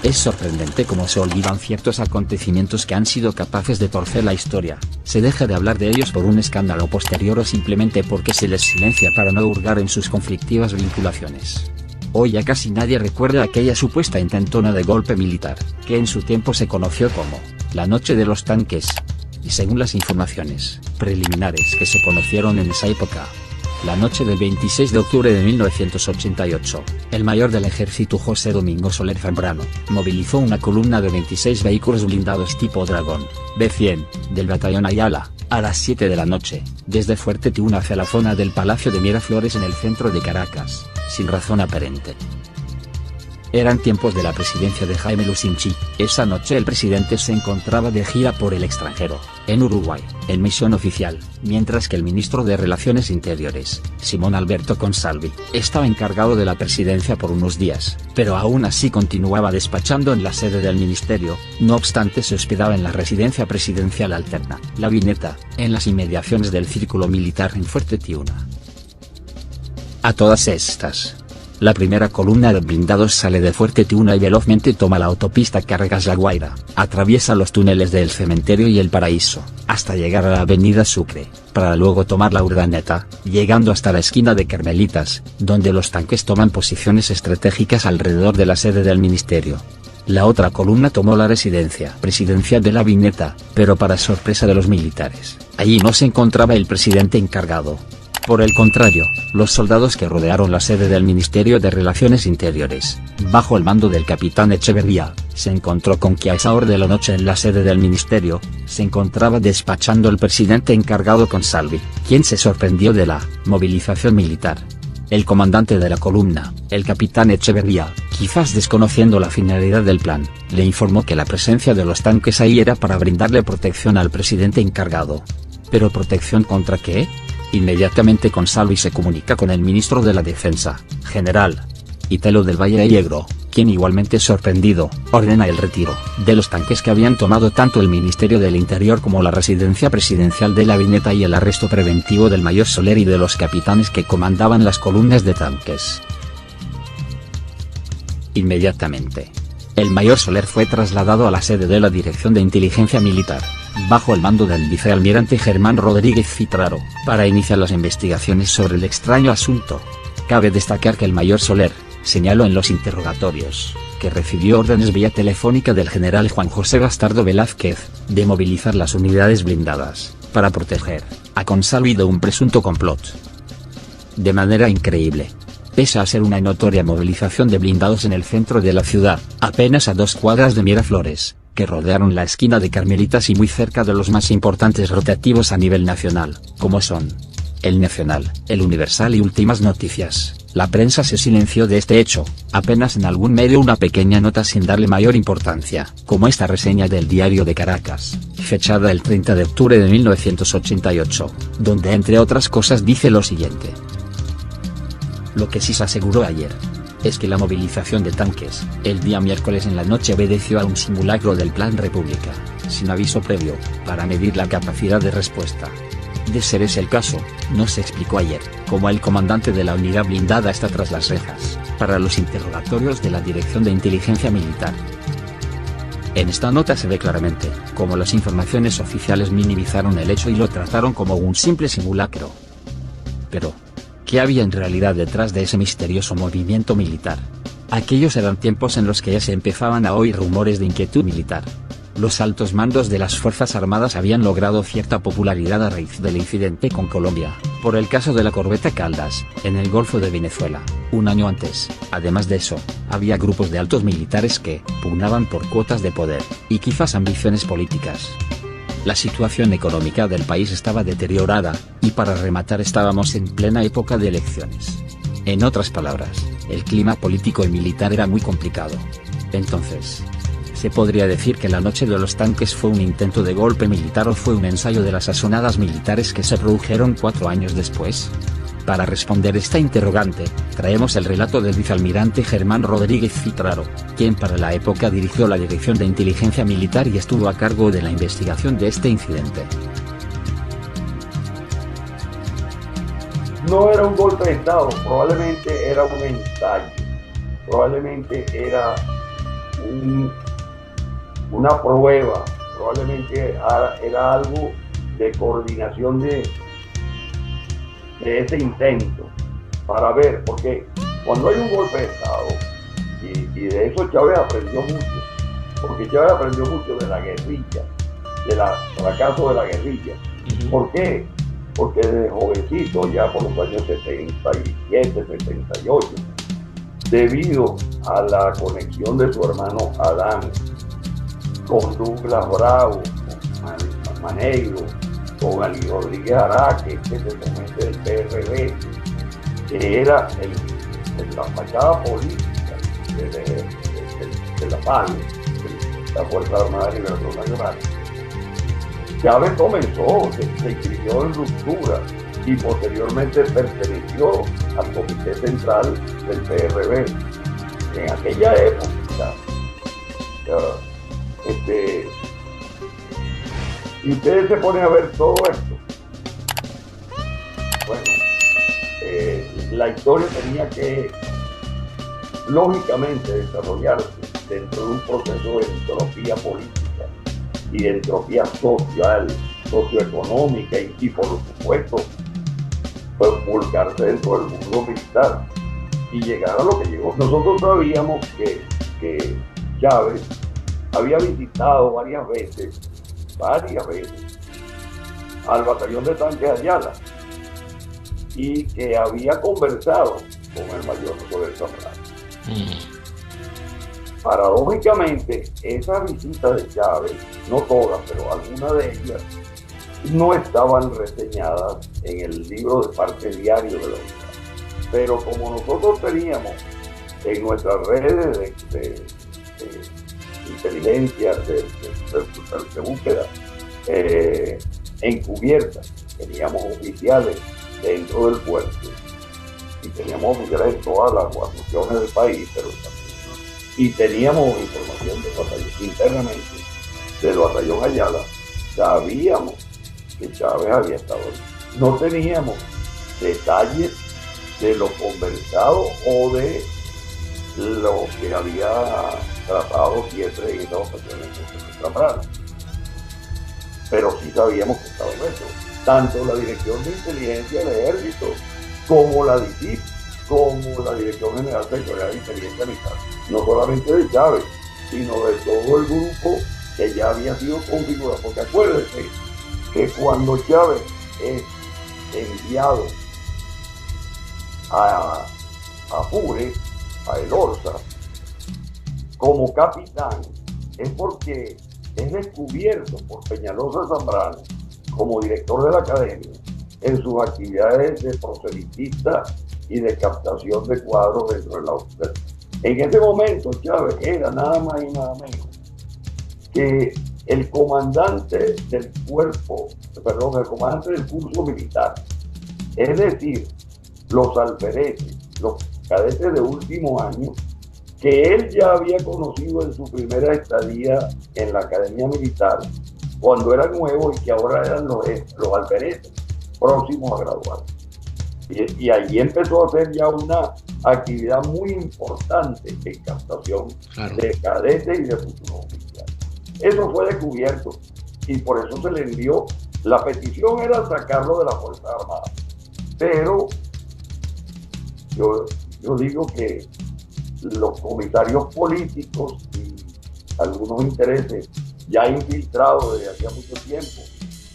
Es sorprendente cómo se olvidan ciertos acontecimientos que han sido capaces de torcer la historia, se deja de hablar de ellos por un escándalo posterior o simplemente porque se les silencia para no hurgar en sus conflictivas vinculaciones. Hoy ya casi nadie recuerda aquella supuesta intentona de golpe militar, que en su tiempo se conoció como la Noche de los Tanques. Y según las informaciones preliminares que se conocieron en esa época, la noche del 26 de octubre de 1988, el mayor del ejército José Domingo Soler Zambrano, movilizó una columna de 26 vehículos blindados tipo Dragón, B-100, del batallón Ayala, a las 7 de la noche, desde Fuerte Tiuna hacia la zona del Palacio de Miraflores en el centro de Caracas, sin razón aparente. Eran tiempos de la presidencia de Jaime Lucinchi. Esa noche el presidente se encontraba de gira por el extranjero, en Uruguay, en misión oficial, mientras que el ministro de Relaciones Interiores, Simón Alberto Consalvi, estaba encargado de la presidencia por unos días, pero aún así continuaba despachando en la sede del ministerio. No obstante, se hospedaba en la residencia presidencial alterna, La Vineta, en las inmediaciones del Círculo Militar en Fuerte Tiuna. A todas estas, la primera columna de blindados sale de Fuerte Tiuna y velozmente toma la autopista Caracas-La Guaira, atraviesa los túneles del Cementerio y El Paraíso, hasta llegar a la avenida Sucre, para luego tomar la Urdaneta, llegando hasta la esquina de Carmelitas, donde los tanques toman posiciones estratégicas alrededor de la sede del ministerio. La otra columna tomó la residencia presidencial de La Vineta, pero para sorpresa de los militares, allí no se encontraba el presidente encargado. Por el contrario, los soldados que rodearon la sede del Ministerio de Relaciones Interiores, bajo el mando del capitán Echeverría, se encontró con que a esa hora de la noche en la sede del ministerio, se encontraba despachando el presidente encargado Consalvi, quien se sorprendió de la movilización militar. El comandante de la columna, el capitán Echeverría, quizás desconociendo la finalidad del plan, le informó que la presencia de los tanques ahí era para brindarle protección al presidente encargado. ¿Pero protección contra qué? Inmediatamente Consalvi se comunica con el ministro de la Defensa, general Italo del Valle Allegro, quien igualmente sorprendido, ordena el retiro de los tanques que habían tomado tanto el Ministerio del Interior como la residencia presidencial de La Vineta y el arresto preventivo del mayor Soler y de los capitanes que comandaban las columnas de tanques. Inmediatamente, el mayor Soler fue trasladado a la sede de la Dirección de Inteligencia Militar, bajo el mando del vicealmirante Germán Rodríguez Fitraro, para iniciar las investigaciones sobre el extraño asunto. Cabe destacar que el mayor Soler señaló en los interrogatorios que recibió órdenes vía telefónica del general Juan José Bastardo Velázquez de movilizar las unidades blindadas para proteger a Consalvi de un presunto complot. De manera increíble, pese a ser una notoria movilización de blindados en el centro de la ciudad, apenas a 2 cuadras de Miraflores, que rodearon la esquina de Carmelitas y muy cerca de los más importantes rotativos a nivel nacional, como son El Nacional, El Universal y Últimas Noticias, la prensa se silenció de este hecho, apenas en algún medio una pequeña nota sin darle mayor importancia, como esta reseña del Diario de Caracas, fechada el 30 de octubre de 1988, donde entre otras cosas dice lo siguiente. Lo que sí se aseguró ayer es que la movilización de tanques, el día miércoles en la noche obedeció a un simulacro del Plan República, sin aviso previo, para medir la capacidad de respuesta. De ser ese el caso, no se explicó ayer, cómo el comandante de la unidad blindada está tras las rejas, para los interrogatorios de la Dirección de Inteligencia Militar. En esta nota se ve claramente, cómo las informaciones oficiales minimizaron el hecho y lo trataron como un simple simulacro. Pero, ¿qué había en realidad detrás de ese misterioso movimiento militar? Aquellos eran tiempos en los que ya se empezaban a oír rumores de inquietud militar. Los altos mandos de las Fuerzas Armadas habían logrado cierta popularidad a raíz del incidente con Colombia, por el caso de la corbeta Caldas, en el Golfo de Venezuela, un año antes. Además de eso, había grupos de altos militares que pugnaban por cuotas de poder, y quizás ambiciones políticas. La situación económica del país estaba deteriorada, y para rematar estábamos en plena época de elecciones. En otras palabras, el clima político y militar era muy complicado. Entonces, ¿se podría decir que la noche de los tanques fue un intento de golpe militar o fue un ensayo de las asonadas militares que se produjeron 4 años después? Para responder esta interrogante, traemos el relato del vicealmirante Germán Rodríguez Fitraro, quien para la época dirigió la Dirección de Inteligencia Militar y estuvo a cargo de la investigación de este incidente. No era un golpe de Estado, probablemente era un ensayo, probablemente era una prueba, probablemente era algo de coordinación de ese intento para ver, porque cuando hay un golpe de Estado, y de eso Chávez aprendió mucho, porque Chávez aprendió mucho de la guerrilla, del fracaso de la guerrilla. ¿Por qué? Porque desde jovencito, ya por los años 77, 78, debido a la conexión de su hermano Adán con Douglas Bravo, con Manegro, con Ali Rodríguez Araque, que se somete del PRB, que era la fachada política de la PAN, de la Fuerza Armada de Liberación Nacional. Chávez comenzó, se inscribió en ruptura y posteriormente perteneció al Comité Central del PRB. En aquella época, y ustedes se ponen a ver todo esto. Bueno, la historia tenía que, lógicamente, desarrollarse dentro de un proceso de entropía política y de entropía social, socioeconómica y por supuesto, volcarse dentro del mundo militar y llegar a lo que llegó. Nosotros sabíamos que Chávez había visitado varias veces al batallón de tanques Ayala y que había conversado con el mayor José Zambrano. Paradójicamente, esas visitas de Chávez, no todas, pero algunas de ellas, no estaban reseñadas en el libro de parte diario de la unidad. Pero como nosotros teníamos en nuestras redes de inteligencia, de búsqueda encubiertas, teníamos oficiales dentro del puerto y teníamos oficiales en todas las guarniciones del país, pero y teníamos información del batallón internamente del batallón Ayala. Sabíamos que Chávez había estado ahí. No teníamos detalles de lo conversado o de lo que había tratado siempre en estas ocasiones con Zambrano. Pero sí sabíamos que estaba en eso. Tanto la Dirección de Inteligencia del Ejército como la DICIP, como la Dirección General Sectorial de Inteligencia Militar. No solamente de Chávez, sino de todo el grupo que ya había sido configurado. Porque acuérdense que cuando Chávez es enviado a Apure, a El Orza, como capitán, es porque es descubierto por Peñalosa Zambrano como director de la academia en sus actividades de proselitista y de captación de cuadros dentro de la UNED. En ese momento Chávez era nada más y nada menos que el comandante del cuerpo, perdón, el comandante del curso militar. Es decir, los alfereces, los cadetes de último año, que él ya había conocido en su primera estadía en la Academia Militar, cuando era nuevo y que ahora eran los alfereces próximos a graduar. Y allí empezó a hacer ya una actividad muy importante en captación de cadetes y de futuros oficiales. Eso fue descubierto y por eso se le envió. La petición era sacarlo de la Fuerza Armada, pero yo digo que los comisarios políticos y algunos intereses ya infiltrados desde hacía mucho tiempo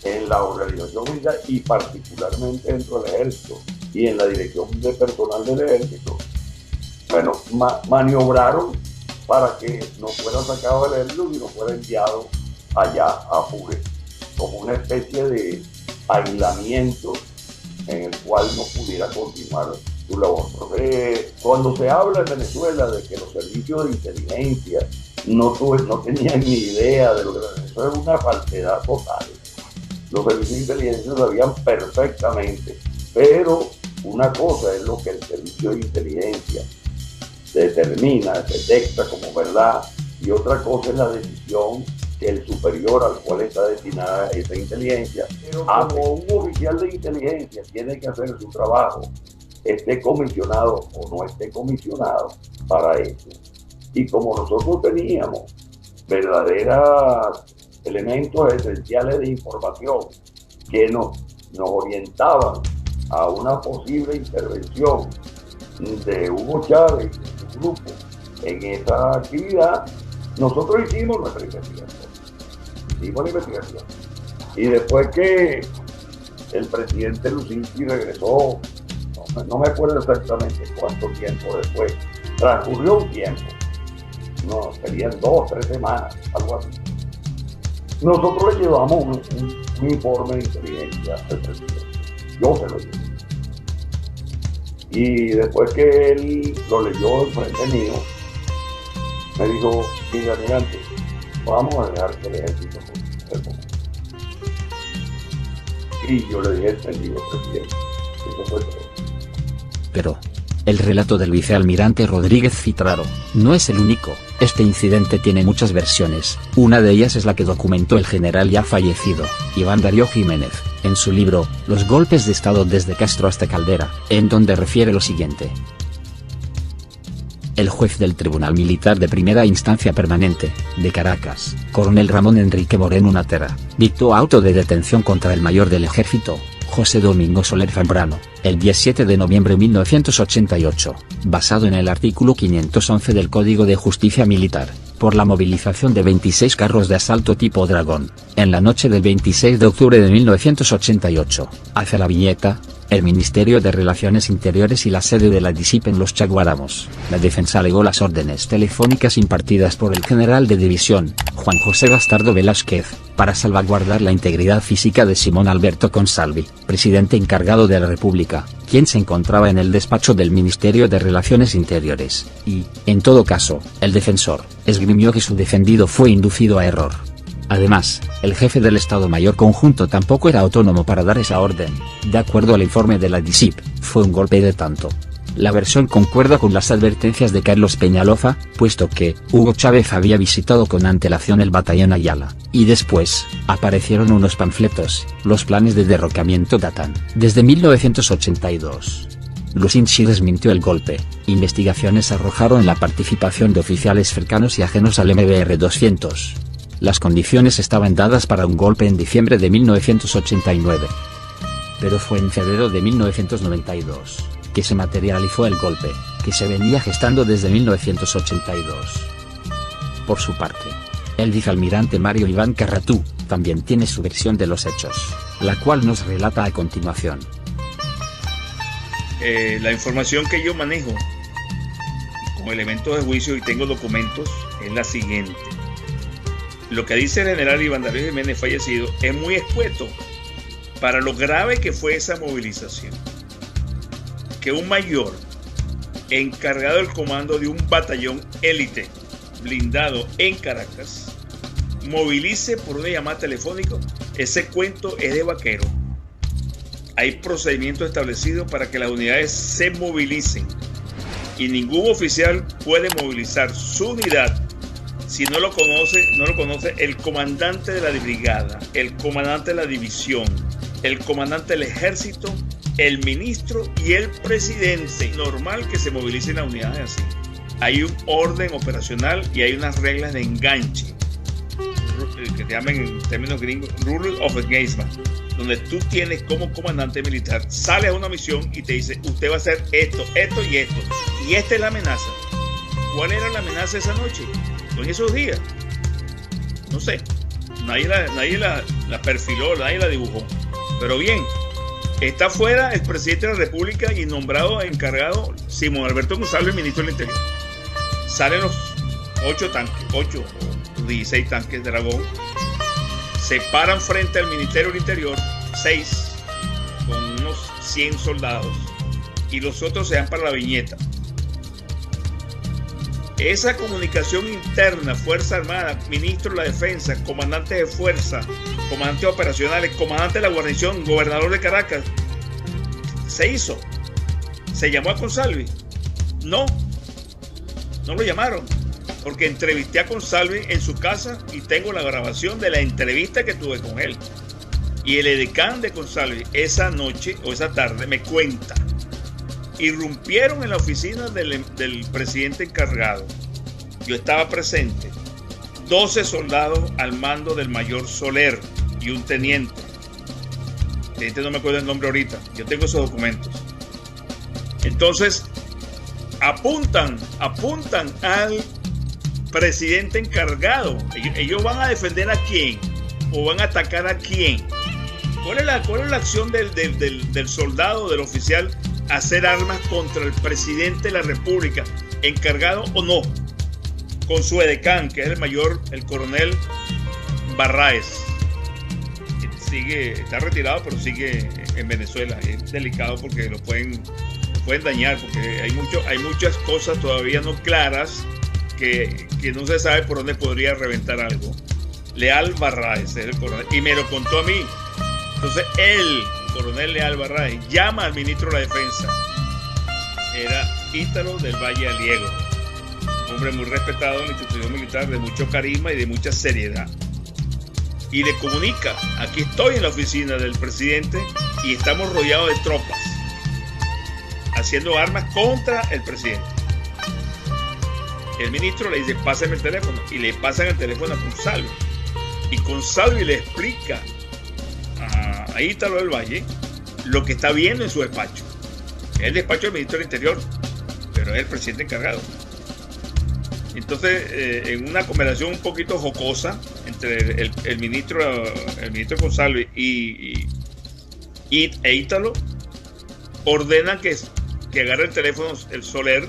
en la organización militar y particularmente dentro del ejército y en la dirección de personal del ejército, bueno, maniobraron para que no fuera sacado del ejército y no fuera enviado allá a Apure, como una especie de aislamiento en el cual no pudiera continuar su labor. Cuando se habla en Venezuela de que los servicios de inteligencia no tenían ni idea de lo que era, eso es una falsedad total. Los servicios de inteligencia sabían perfectamente, pero una cosa es lo que el servicio de inteligencia determina, detecta como verdad, y otra cosa es la decisión que el superior al cual está destinada esa inteligencia. Pero como un oficial de inteligencia tiene que hacer su trabajo, esté comisionado o no esté comisionado para eso, Y como nosotros teníamos verdaderos elementos esenciales de información que nos orientaban a una posible intervención de Hugo Chávez y su grupo en esa actividad, nosotros hicimos nuestra investigación. Y después que el presidente Lucinchi regresó, no me acuerdo exactamente cuánto tiempo después, transcurrió un tiempo, no, serían 2 o 3 semanas, algo así. Nosotros le llevamos un informe de inteligencia al presidente. Yo se lo llevé. Y después que él lo leyó enfrente mío, me dijo: mire, almirante, vamos a dejar que el ejército se ponga. Y yo le dije: entendido, presidente. Eso fue todo. Pero el relato del vicealmirante Rodríguez Citraro no es el único. Este incidente tiene muchas versiones. Una de ellas es la que documentó el general ya fallecido, Iván Darío Jiménez, en su libro Los golpes de Estado desde Castro hasta Caldera, en donde refiere lo siguiente. El juez del Tribunal Militar de Primera Instancia Permanente, de Caracas, coronel Ramón Enrique Moreno Natera, dictó auto de detención contra el mayor del ejército, José Domingo Soler Zambrano, el 17 de noviembre de 1988, basado en el artículo 511 del Código de Justicia Militar, por la movilización de 26 carros de asalto tipo Dragón, en la noche del 26 de octubre de 1988, hacia La Viñeta, el Ministerio de Relaciones Interiores y la sede de la DICIP en Los Chaguáramos. La defensa alegó las órdenes telefónicas impartidas por el general de división, Juan José Bastardo Velázquez, para salvaguardar la integridad física de Simón Alberto Consalvi, presidente encargado de la República, quien se encontraba en el despacho del Ministerio de Relaciones Interiores, y, en todo caso, el defensor esgrimió que su defendido fue inducido a error. Además, el jefe del Estado Mayor Conjunto tampoco era autónomo para dar esa orden. De acuerdo al informe de la DICIP, fue un golpe de tanto. La versión concuerda con las advertencias de Carlos Peñaloza, puesto que Hugo Chávez había visitado con antelación el batallón Ayala, y después aparecieron unos panfletos. Los planes de derrocamiento datan desde 1982. Lucinchi desmintió el golpe. Investigaciones arrojaron la participación de oficiales cercanos y ajenos al MBR 200. Las condiciones estaban dadas para un golpe en diciembre de 1989. Pero fue en febrero de 1992 que se materializó el golpe, que se venía gestando desde 1982. Por su parte, el vicealmirante Mario Iván Carratú también tiene su versión de los hechos, la cual nos relata a continuación. La información que yo manejo como elemento de juicio y tengo documentos es la siguiente. Lo que dice el general Iván Darío Jiménez fallecido es muy escueto para lo grave que fue esa movilización. Que un mayor encargado del comando de un batallón élite blindado en Caracas movilice por una llamada telefónica, ese cuento es de vaquero. Hay procedimientos establecidos para que las unidades se movilicen y ningún oficial puede movilizar su unidad si no lo conoce el comandante de la brigada, el comandante de la división, el comandante del ejército, el ministro y el presidente. Normal que se movilicen las unidades así. Hay un orden operacional y hay unas reglas de enganche, que se llaman en términos gringos Rule of Engagement, donde tú tienes como comandante militar, sales a una misión y te dice: usted va a hacer esto, esto y esto. Y esta es la amenaza. ¿Cuál era la amenaza esa noche? En esos días, no sé, nadie la perfiló, nadie la dibujó, pero bien, está fuera el presidente de la República y nombrado encargado Simón Alberto González, ministro del Interior. Salen los 8 o 16 tanques de Dragón, se paran frente al Ministerio del Interior, 6 con unos 100 soldados, y los otros se van para La Viñeta. Esa comunicación interna, Fuerza Armada, ministro de la Defensa, comandante de fuerza, comandantes operacionales, comandante de la guarnición, gobernador de Caracas, se hizo. ¿Se llamó a Consalvi? No lo llamaron, porque entrevisté a Consalvi en su casa y tengo la grabación de la entrevista que tuve con él. Y el edecán de Consalvi esa noche o esa tarde me cuenta: irrumpieron en la oficina del presidente encargado, yo estaba presente, 12 soldados al mando del mayor Soler y un teniente. No me acuerdo el nombre ahorita, yo tengo esos documentos. Entonces apuntan al presidente encargado. Ellos van a defender a quién o van a atacar a quién. ¿Cuál es la acción del soldado, del oficial, hacer armas contra el presidente de la República, encargado o no? Con su edecán, que es el mayor, el coronel Barraez. Está retirado, pero sigue en Venezuela. Es delicado porque lo pueden dañar, porque hay muchas cosas todavía no claras que no se sabe por dónde podría reventar algo. Leal Barraez es el coronel, y me lo contó a mí. Entonces el coronel Leal Barraez llama al ministro de la Defensa. Era Ítalo del Valle Aliego, un hombre muy respetado en la institución militar, de mucho carisma y de mucha seriedad. Y le comunica: aquí estoy en la oficina del presidente y estamos rodeados de tropas haciendo armas contra el presidente. El ministro le dice: pásame el teléfono, y le pasan el teléfono a Consalvi, y Consalvi le explica a Ítalo del Valle lo que está viendo en su despacho. Es el despacho del ministro del Interior, pero es el presidente encargado. Entonces, en una conversación un poquito jocosa entre el ministro Consalvi e Ítalo, ordenan que agarre el teléfono el Soler,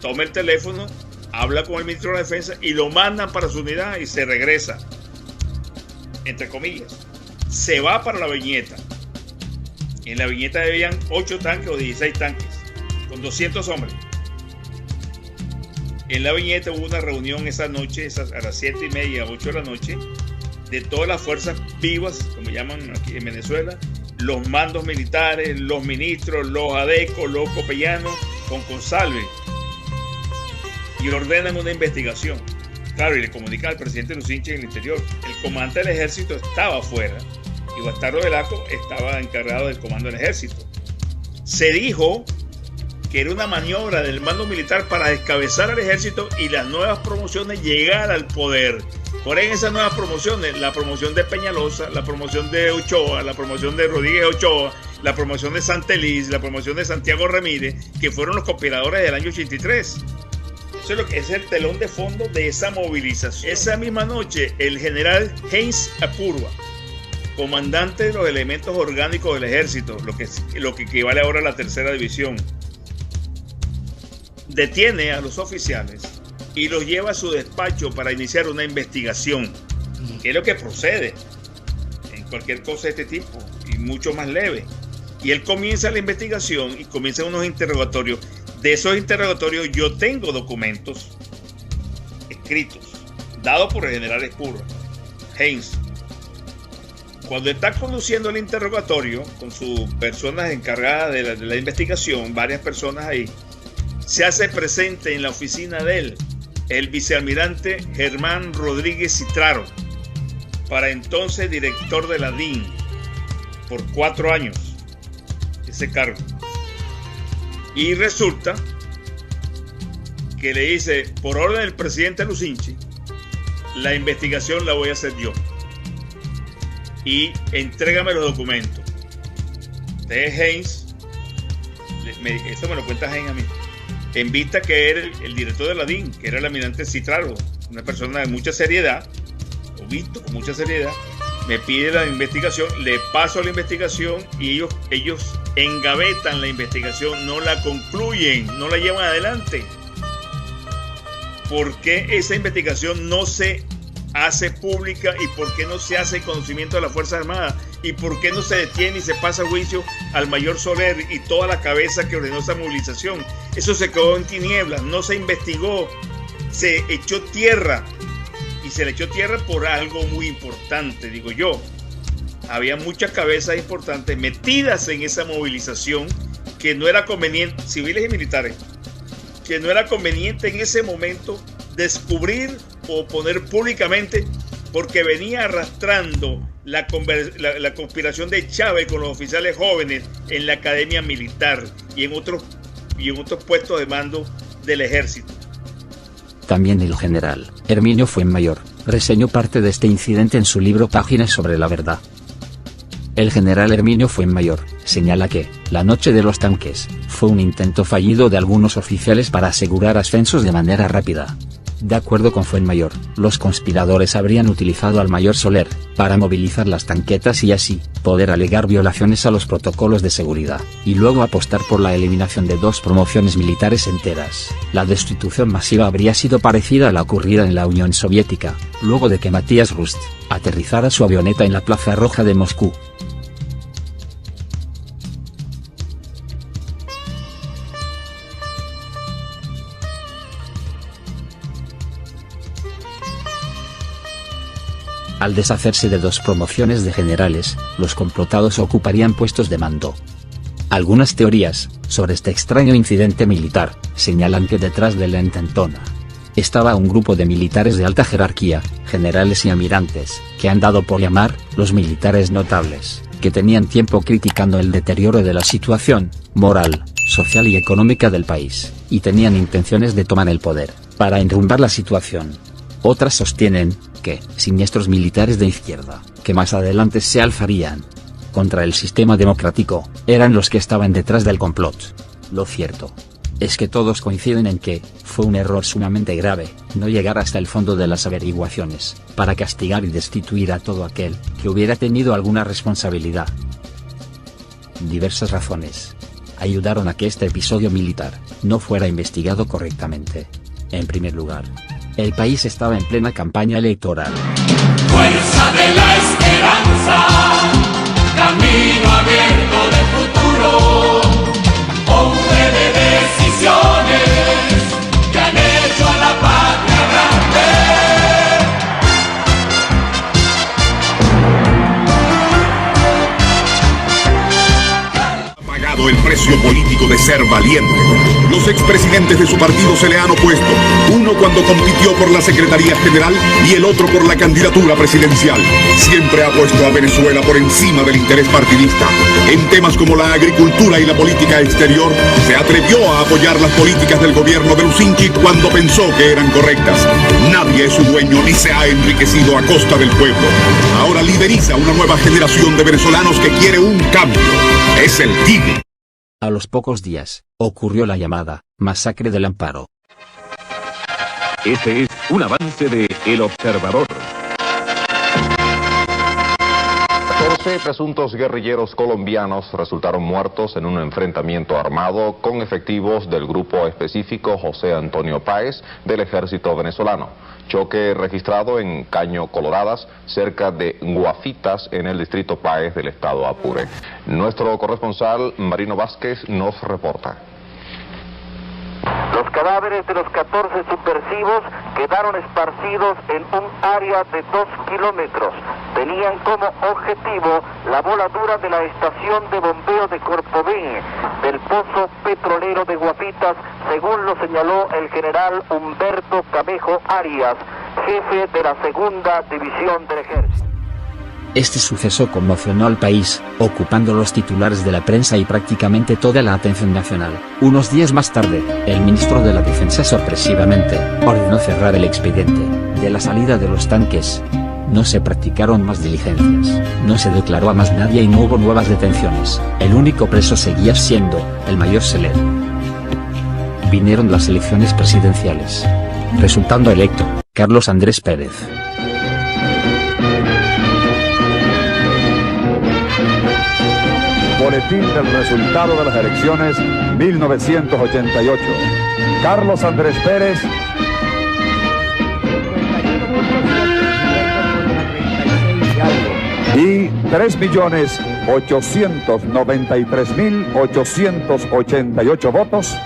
tome el teléfono, habla con el ministro de la Defensa y lo mandan para su unidad y se regresa, entre comillas. Se va para la Viñeta. En la Viñeta habían 8 tanques o 16 tanques, con 200 hombres. En la Viñeta hubo una reunión esa noche, a las 7:30, 8 de la noche, de todas las fuerzas vivas, como llaman aquí en Venezuela, los mandos militares, los ministros, los adecos, los copellanos, con Consalvi, y ordenan una investigación. Claro, y le comunican al presidente Lucinchi en el interior. El comandante del ejército estaba afuera y Bastardo Velasco estaba encargado del comando del ejército. Se dijo que era una maniobra del mando militar para descabezar al ejército y las nuevas promociones llegar al poder. Por ahí en esas nuevas promociones, la promoción de Peñalosa, la promoción de Ochoa, la promoción de Rodríguez Ochoa, la promoción de Santeliz, la promoción de Santiago Ramírez, que fueron los conspiradores del año 83. Eso es lo que es el telón de fondo de esa movilización. Esa misma noche, el general Heinz Apurua, comandante de los elementos orgánicos del ejército, lo que equivale ahora a la tercera división, detiene a los oficiales y los lleva a su despacho para iniciar una investigación, que es lo que procede en cualquier cosa de este tipo y mucho más leve. Y él comienza la investigación y comienzan unos interrogatorios. De esos interrogatorios yo tengo documentos escritos dados por el general Apurua, Heinz. Cuando está conduciendo el interrogatorio con sus personas encargadas de la investigación, varias personas ahí, se hace presente en la oficina de él el vicealmirante Germán Rodríguez Citraro, para entonces director de la DIN, por 4 años, ese cargo. Y resulta que le dice: por orden del presidente Lucinchi, la investigación la voy a hacer yo, y entrégame los documentos. De Heinz, esto me lo cuenta Heinz a mí, en vista que era el director de la DIN, que era el almirante Citraro, una persona de mucha seriedad, o visto con mucha seriedad, me pide la investigación, le paso la investigación y ellos engavetan la investigación, no la concluyen, no la llevan adelante. ¿Por qué esa investigación no se hace pública y por qué no se hace conocimiento de las Fuerzas Armadas? ¿Y por qué no se detiene y se pasa a juicio al mayor Soler y toda la cabeza que ordenó esa movilización? Eso se quedó en tinieblas, no se investigó, se echó tierra. Y se le echó tierra por algo muy importante, digo yo. Había muchas cabezas importantes metidas en esa movilización que no era conveniente, civiles y militares, que no era conveniente en ese momento descubrir o poner públicamente, porque venía arrastrando la conspiración de Chávez con los oficiales jóvenes en la academia militar y en otros puestos de mando del ejército. También el general Herminio Fuenmayor reseñó parte de este incidente en su libro Páginas sobre la verdad. El general Herminio Fuenmayor señala que, la noche de los tanques, fue un intento fallido de algunos oficiales para asegurar ascensos de manera rápida. De acuerdo con Fuenmayor, los conspiradores habrían utilizado al mayor Soler para movilizar las tanquetas y así poder alegar violaciones a los protocolos de seguridad, y luego apostar por la eliminación de 2 promociones militares enteras. La destitución masiva habría sido parecida a la ocurrida en la Unión Soviética, luego de que Matías Rust aterrizara su avioneta en la Plaza Roja de Moscú. Al deshacerse de 2 promociones de generales, los complotados ocuparían puestos de mando. Algunas teorías sobre este extraño incidente militar señalan que detrás de la intentona estaba un grupo de militares de alta jerarquía, generales y almirantes, que han dado por llamar los militares notables, que tenían tiempo criticando el deterioro de la situación moral, social y económica del país, y tenían intenciones de tomar el poder para enrumbar la situación. Otras sostienen que siniestros militares de izquierda, que más adelante se alzarían contra el sistema democrático, eran los que estaban detrás del complot. Lo cierto es que todos coinciden en que fue un error sumamente grave no llegar hasta el fondo de las averiguaciones para castigar y destituir a todo aquel que hubiera tenido alguna responsabilidad. Diversas razones ayudaron a que este episodio militar no fuera investigado correctamente. En primer lugar, el país estaba en plena campaña electoral. Fuerza de la esperanza, camino abierto de futuro, hombre de decisiones que han hecho a la patria grande. Pagado el precio político de ser valiente. Los expresidentes de su partido se le han opuesto, uno cuando compitió por la Secretaría General y el otro por la candidatura presidencial. Siempre ha puesto a Venezuela por encima del interés partidista. En temas como la agricultura y la política exterior, se atrevió a apoyar las políticas del gobierno de Lucinchi cuando pensó que eran correctas. Nadie es su dueño ni se ha enriquecido a costa del pueblo. Ahora lideriza una nueva generación de venezolanos que quiere un cambio. Es el Tigre. A los pocos días, ocurrió la llamada masacre del Amparo. Este es un avance de El Observador. 14 presuntos guerrilleros colombianos resultaron muertos en un enfrentamiento armado con efectivos del grupo específico José Antonio Páez del ejército venezolano. Choque registrado en Caño Coloradas, cerca de Guafitas, en el distrito Páez del estado Apure. Nuestro corresponsal Marino Vázquez nos reporta. Los cadáveres de los 14 subversivos quedaron esparcidos en un área de 2 kilómetros. Tenían como objetivo la voladura de la estación de bombeo de Corpobén, del pozo petrolero de Guafitas, según lo señaló el general Humberto Camejo Arias, jefe de la segunda división del ejército. Este suceso conmocionó al país, ocupando los titulares de la prensa y prácticamente toda la atención nacional. Unos días más tarde, el ministro de la Defensa sorpresivamente ordenó cerrar el expediente de la salida de los tanques. No se practicaron más diligencias, no se declaró a más nadie y no hubo nuevas detenciones. El único preso seguía siendo el mayor Soler. Vinieron las elecciones presidenciales, resultando electo Carlos Andrés Pérez. Boletín del resultado de las elecciones 1988. Carlos Andrés Pérez. Y 3.893.888 votos.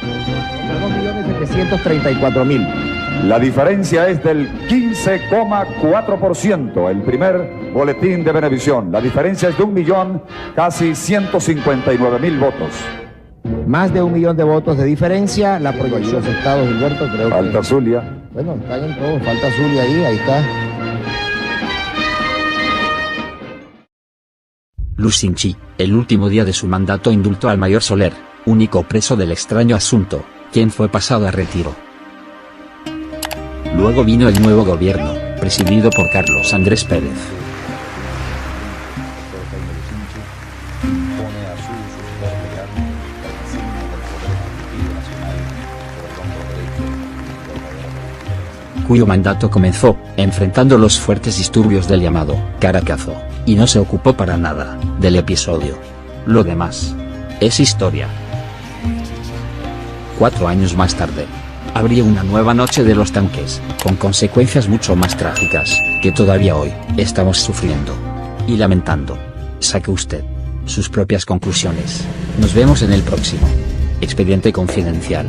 2.734.000. La diferencia es del 15,4%, el primer boletín de Venevisión. La diferencia es de 1.000.000, casi 159.000 votos. Más de 1 millón de votos de diferencia. La proyección de los estados, Gilberto, creo falta que... Zulia. Bueno, están en todo. Falta Zulia ahí está. Lucinchi, el último día de su mandato, indultó al mayor Soler, único preso del extraño asunto, quien fue pasado a retiro. Luego vino el nuevo gobierno, presidido por Carlos Andrés Pérez. Cuyo mandato comenzó, enfrentando los fuertes disturbios del llamado Caracazo, y no se ocupó para nada del episodio. Lo demás es historia. 4 años más tarde, habría una nueva noche de los tanques, con consecuencias mucho más trágicas, que todavía hoy estamos sufriendo y lamentando. Saque usted sus propias conclusiones. Nos vemos en el próximo Expediente Confidencial.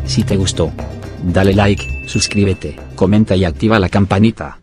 Si te gustó, dale like, suscríbete, comenta y activa la campanita.